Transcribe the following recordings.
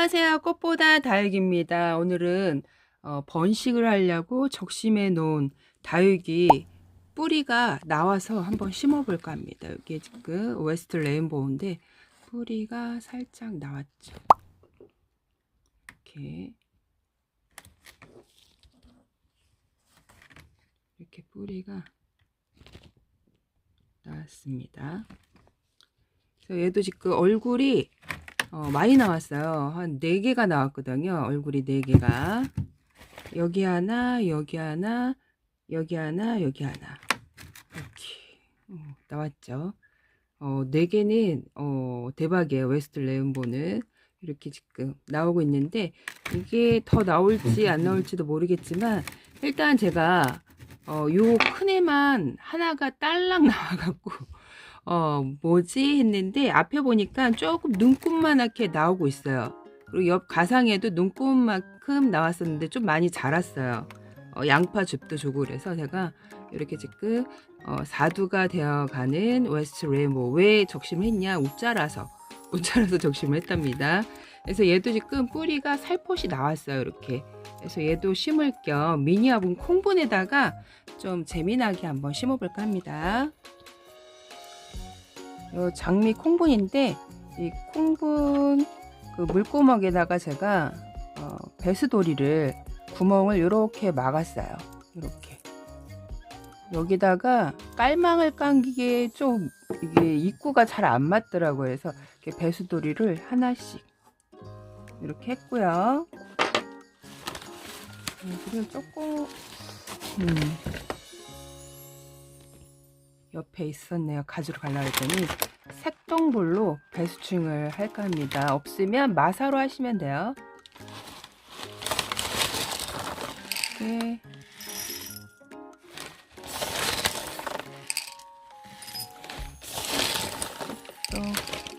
안녕하세요. 꽃보다 다육입니다. 오늘은 번식을 하려고 적심해 놓은 다육이 뿌리가 나와서 한번 심어 볼까 합니다. 여기 지금 웨스트 레인보우인데 뿌리가 살짝 나왔죠. 이렇게 뿌리가 나왔습니다. 그래서 얘도 지금 얼굴이 많이 나왔어요. 한 4개가 나왔거든요. 얼굴이 4개가. 여기 하나, 여기 하나, 여기 하나, 여기 하나. 이렇게 나왔죠. 4개는 대박이에요. 웨스트 레인보우는. 이렇게 지금 나오고 있는데 이게 더 나올지 안 나올지도 모르겠지만 일단 제가 요 큰 애만 하나가 딸랑 나와갖고 뭐지 했는데 앞에 보니까 조금 눈곱만하게 나오고 있어요. 그리고 옆 가상에도 눈곱만큼 나왔었는데 좀 많이 자랐어요. 양파 즙도 주고 그래서 제가 이렇게 지금 사두가 되어가는 웨스트 레인보우. 왜 적심했냐? 웃자라서 적심을 했답니다. 그래서 얘도 지금 뿌리가 살포시 나왔어요. 이렇게. 그래서 얘도 심을 겸 미니 화분 콩분에다가 좀 재미나게 한번 심어볼까 합니다. 요 장미 콩분인데 이 콩분 그 물구멍에다가 제가 배수도리를 구멍을 이렇게 막았어요. 이렇게 여기다가 깔망을 깐 게 좀 이게 입구가 잘 안 맞더라고요. 그래서 이렇게 배수도리를 하나씩 이렇게 했고요. 지금 조금 옆에 있었네요. 가지러 가려고 했더니 색동볼로 배수충을 할까 합니다. 없으면 마사로 하시면 돼요. 이렇게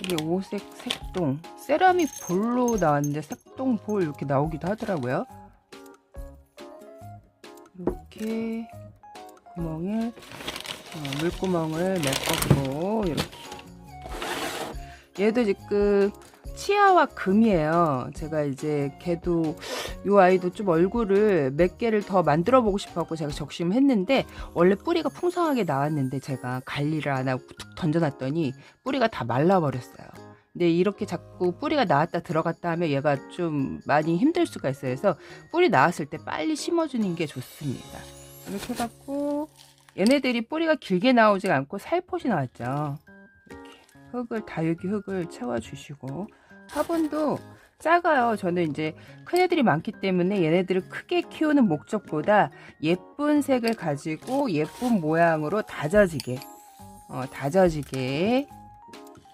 이게 5색 색동 세라믹 볼로 나왔는데 색동 볼 이렇게 나오기도 하더라고요. 이렇게 구멍을 물구멍을 메꿨고 이렇게 얘도 지금 치아와 금이에요. 제가 이제 걔도 요 아이도 좀 얼굴을 몇 개를 더 만들어 보고 싶었고 제가 적심했는데 원래 뿌리가 풍성하게 나왔는데 제가 관리를 안 하고 툭 던져놨더니 뿌리가 다 말라버렸어요. 근데 이렇게 자꾸 뿌리가 나왔다 들어갔다 하면 얘가 좀 많이 힘들 수가 있어요. 그래서 뿌리 나왔을 때 빨리 심어주는 게 좋습니다. 이렇게 해갖고 얘네들이 뿌리가 길게 나오지 않고 살포시 나왔죠. 이렇게 다육이 흙을 채워주시고 화분도 작아요. 저는 이제 큰 애들이 많기 때문에 얘네들을 크게 키우는 목적보다 예쁜 색을 가지고 예쁜 모양으로 다져지게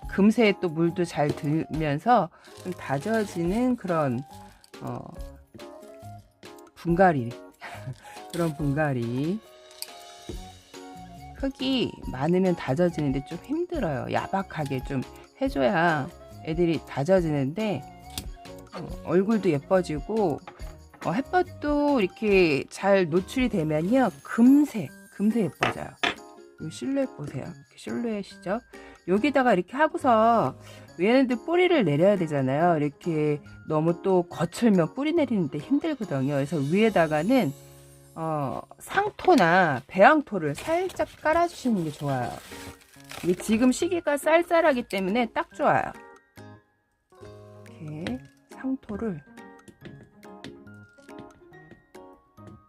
금세에 또 물도 잘 들면서 좀 다져지는 그런 분갈이 그런 분갈이 흙이 많으면 다져지는데 좀 힘들어요. 야박하게 좀 해줘야 애들이 다져지는데 얼굴도 예뻐지고 햇볕도 이렇게 잘 노출이 되면요 금세 예뻐져요. 이 실루엣 보세요. 실루엣이죠. 여기다가 이렇게 하고서 얘네들 뿌리를 내려야 되잖아요. 이렇게 너무 또 거칠면 뿌리 내리는데 힘들거든요. 그래서 위에다가는 상토나 배양토를 살짝 깔아주시는 게 좋아요. 이게 지금 시기가 쌀쌀하기 때문에 딱 좋아요. 이렇게 상토를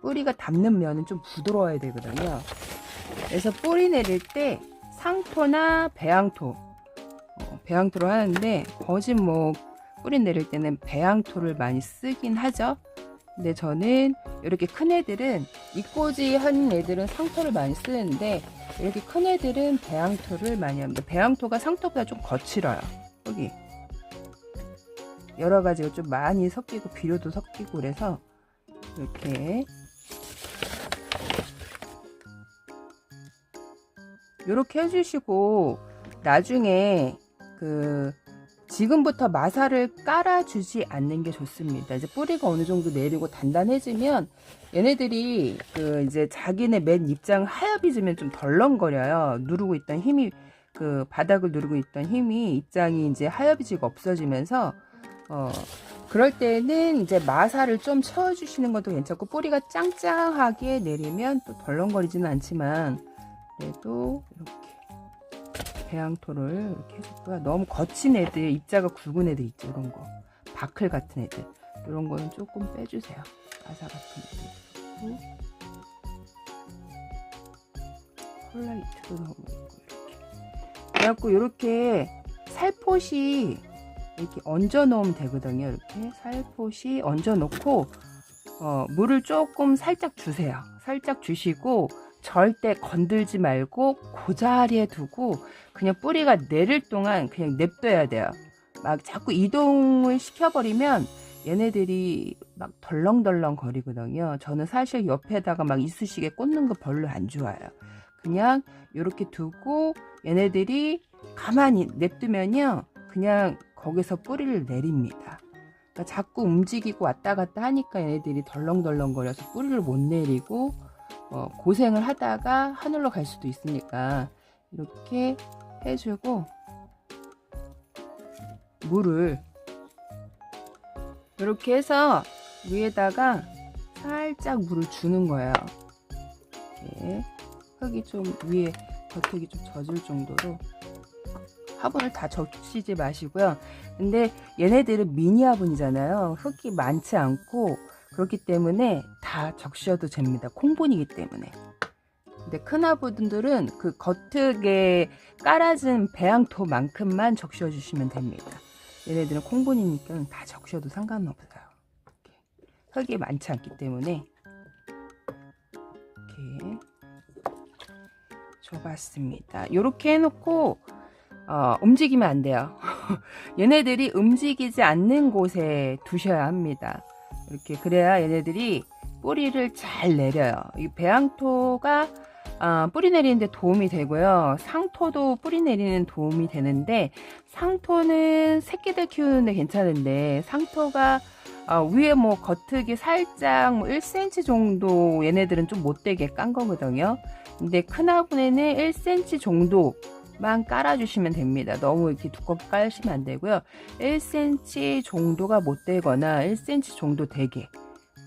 뿌리가 닿는 면은 좀 부드러워야 되거든요. 그래서 뿌리 내릴 때 상토나 배양토로 하는데 거진 뭐 뿌리 내릴 때는 배양토를 많이 쓰긴 하죠. 근데 저는 이렇게 큰 애들은 이꼬지 한 애들은 상토를 많이 쓰는데 이렇게 큰 애들은 배양토를 많이 합니다. 배양토가 상토보다 좀 거칠어요. 여기 여러 가지가 좀 많이 섞이고 비료도 섞이고 그래서 이렇게 해주시고 나중에 지금부터 마사를 깔아주지 않는 게 좋습니다. 이제 뿌리가 어느 정도 내리고 단단해지면 얘네들이 이제 자기네 맨 입장 하얘지면 좀 덜렁거려요. 누르고 있던 힘이 바닥을 누르고 있던 힘이 입장이 이제 하얘지고 없어지면서 그럴 때는 이제 마사를 좀 채워주시는 것도 괜찮고, 뿌리가 짱짱하게 내리면 또 덜렁거리지는 않지만, 그래도 이렇게 배양토를 이렇게 해줬고요. 너무 거친 애들, 입자가 굵은 애들 있죠. 이런 거. 바클 같은 애들. 이런 거는 조금 빼주세요. 마사 같은 애들. 콜라이트도 너무 있고, 이렇게. 그래갖고, 이렇게 살포시 이렇게 얹어 놓으면 되거든요. 이렇게 살포시 얹어 놓고 물을 조금 살짝 주세요. 살짝 주시고 절대 건들지 말고 그 자리에 두고 그냥 뿌리가 내릴 동안 그냥 냅둬야 돼요. 막 자꾸 이동을 시켜버리면 얘네들이 막 덜렁덜렁 거리거든요. 저는 사실 옆에다가 막 이쑤시개 꽂는 거 별로 안 좋아해요. 그냥 이렇게 두고 얘네들이 가만히 냅두면요, 그냥 거기서 뿌리를 내립니다. 그러니까 자꾸 움직이고 왔다 갔다 하니까 얘네들이 덜렁덜렁 거려서 뿌리를 못 내리고 고생을 하다가 하늘로 갈 수도 있으니까 이렇게 해주고, 물을 이렇게 해서 위에다가 살짝 물을 주는 거예요. 이렇게 흙이 좀 위에 겉흙이 좀 젖을 정도로. 화분을 다 적시지 마시고요. 근데 얘네들은 미니 화분이잖아요. 흙이 많지 않고, 그렇기 때문에 다 적셔도 됩니다. 콩분이기 때문에. 근데 큰 화분들은 그 겉흙에 깔아진 배양토만큼만 적셔 주시면 됩니다. 얘네들은 콩분이니까 다 적셔도 상관없어요. 흙이 많지 않기 때문에 이렇게 줘봤습니다. 이렇게 해놓고 움직이면 안 돼요. 얘네들이 움직이지 않는 곳에 두셔야 합니다. 이렇게 그래야 얘네들이 뿌리를 잘 내려요. 이 배양토가 뿌리 내리는데 도움이 되고요. 상토도 뿌리 내리는 도움이 되는데, 상토는 새끼들 키우는데 괜찮은데, 상토가 위에 뭐 겉흙이 살짝 뭐 1cm 정도 얘네들은 좀 못되게 깐 거거든요. 근데 큰 화분에는 1cm 정도만 깔아주시면 됩니다. 너무 이렇게 두껍게 깔으시면 안 되고요. 1cm 정도가 못 되거나 1cm 정도 되게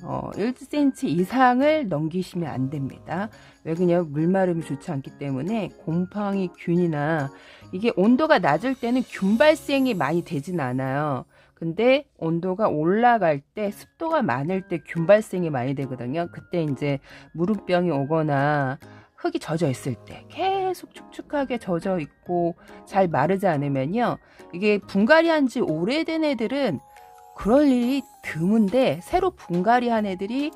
1cm 이상을 넘기시면 안 됩니다. 왜 그러냐면 물마름이 좋지 않기 때문에 곰팡이 균이나, 이게 온도가 낮을 때는 균 발생이 많이 되진 않아요. 근데 온도가 올라갈 때, 습도가 많을 때 균 발생이 많이 되거든요. 그때 이제 무름병이 오거나 흙이 젖어 있을 때, 계속 축축하게 젖어 있고 잘 마르지 않으면요, 이게 분갈이 한 지 오래된 애들은 그럴 일이 드문데, 새로 분갈이 한 애들이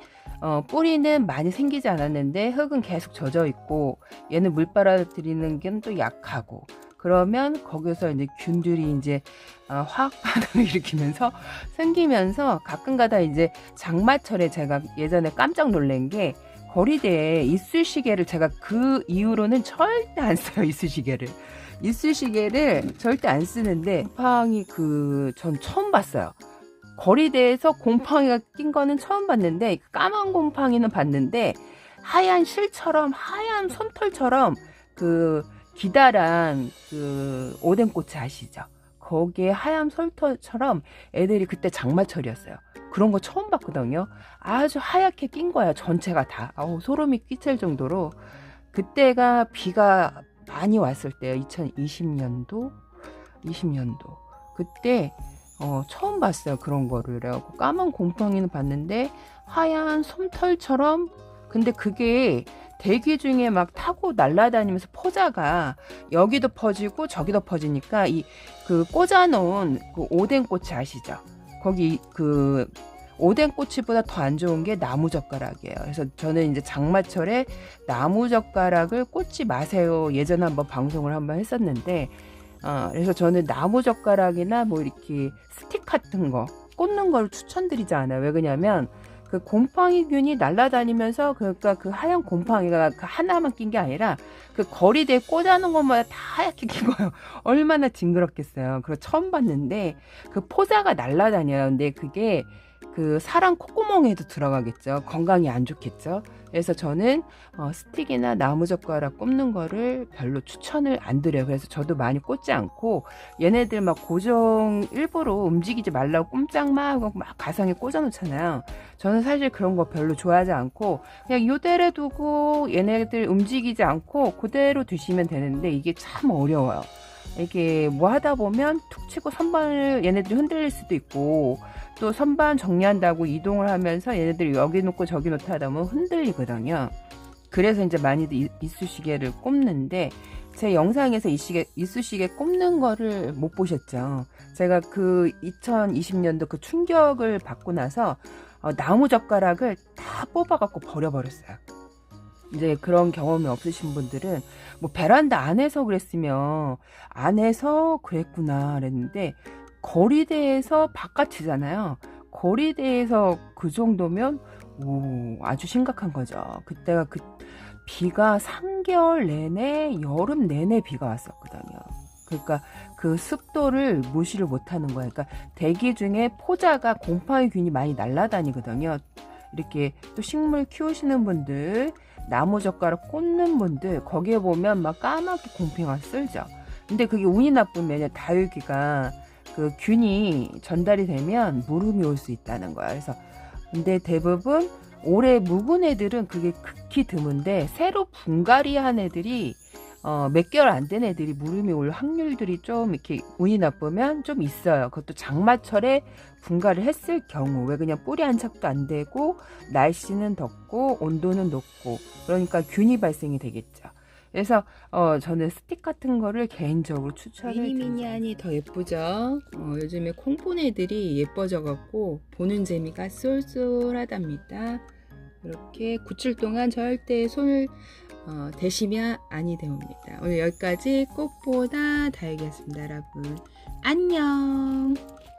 뿌리는 많이 생기지 않았는데 흙은 계속 젖어 있고, 얘는 물 빨아들이는 게 또 약하고, 그러면 거기서 이제 균들이 이제 화학 반응을 일으키면서 생기면서, 가끔가다 이제 장마철에 제가 예전에 깜짝 놀란 게, 거리대에 이쑤시개를, 제가 그 이후로는 절대 안 써요. 이쑤시개를 절대 안 쓰는데, 곰팡이 전 처음 봤어요. 거리대에서 곰팡이가 낀 거는 처음 봤는데, 까만 곰팡이는 봤는데, 하얀 실처럼, 하얀 솜털처럼 기다란 오뎅꽃이 아시죠? 거기에 하얀 솜털처럼 애들이, 그때 장마철이었어요. 그런 거 처음 봤거든요. 아주 하얗게 낀 거야, 전체가 다. 소름이 끼칠 정도로. 그때가 비가 많이 왔을 때요. 2020년도? 그때 처음 봤어요. 그런 거를. 그래갖고 까만 곰팡이는 봤는데 하얀 솜털처럼, 근데 그게 대기 중에 막 타고 날아다니면서 포자가 여기도 퍼지고 저기도 퍼지니까, 꽂아놓은 오뎅꽃이 아시죠? 거기 오뎅꼬치보다 더 안 좋은 게 나무젓가락이에요. 그래서 저는 이제 장마철에 나무젓가락을 꽂지 마세요, 예전에 한번 방송을 한번 했었는데, 그래서 저는 나무젓가락이나 뭐 이렇게 스틱 같은 거 꽂는 걸 추천드리지 않아요. 왜 그러냐면, 그 곰팡이균이 날아다니면서, 그러니까 그 하얀 곰팡이가 그 하나만 낀 게 아니라 그 거리대에 꽂아놓은 것마다 다 하얗게 낀 거예요. 얼마나 징그럽겠어요. 그거 처음 봤는데, 그 포자가 날아다녀요. 근데 그게 그 사람 콧구멍에도 들어가겠죠. 건강에 안 좋겠죠. 그래서 저는 스틱이나 나무젓가락 꼽는 거를 별로 추천을 안 드려요. 그래서 저도 많이 꽂지 않고, 얘네들 막 고정 일부러 움직이지 말라고 꼼짝마 하고 막 가상에 꽂아 놓잖아요. 저는 사실 그런 거 별로 좋아하지 않고 그냥 요대로 두고 얘네들 움직이지 않고 그대로 두시면 되는데, 이게 참 어려워요. 이게 뭐 하다 보면 툭 치고 선반을 얘네들이 흔들릴 수도 있고, 또 선반 정리한다고 이동을 하면서 얘네들이 여기 놓고 저기 놓다 하다 보면 흔들리거든요. 그래서 이제 많이들 이쑤시개를 꼽는데, 제 영상에서 이쑤시개 꼽는 거를 못 보셨죠. 제가 그 2020년도 그 충격을 받고 나서 나무 젓가락을 다 뽑아갖고 버려버렸어요. 이제 그런 경험이 없으신 분들은 뭐 베란다 안에서 그랬으면 안에서 그랬구나 그랬는데, 거리대에서 바깥이잖아요. 거리대에서 그 정도면 아주 심각한 거죠. 그때가 그 비가 3개월 내내, 여름 내내 비가 왔었거든요. 그러니까 그 습도를 무시를 못하는 거예요. 그러니까 대기 중에 포자가 곰팡이균이 많이 날아다니거든요. 이렇게 또 식물 키우시는 분들, 나무젓가락 꽂는 분들, 거기에 보면 막 까맣게 곰팡이가 쓸죠. 근데 그게 운이 나쁘면 다육이가 그 균이 전달이 되면 무름이 올 수 있다는 거야. 그래서 근데 대부분 올해 묵은 애들은 그게 극히 드문데, 새로 분갈이 한 애들이 몇 개월 안 된 애들이 무름이 올 확률들이 좀 이렇게 운이 나쁘면 좀 있어요. 그것도 장마철에 분갈이를 했을 경우. 왜 그냥 뿌리 안착도 안 되고 날씨는 덥고 온도는 높고 그러니까 균이 발생이 되겠죠. 그래서 저는 스틱 같은 거를 개인적으로 추천을 드립니다. 미니미니안이 더 예쁘죠. 요즘에 콩보네들이 예뻐져 갖고 보는 재미가 쏠쏠하답니다. 이렇게 굳힐 동안 절대 손을 대시면 아니 되옵니다. 오늘 여기까지 꽃보다 다육이었습니다. 여러분 안녕.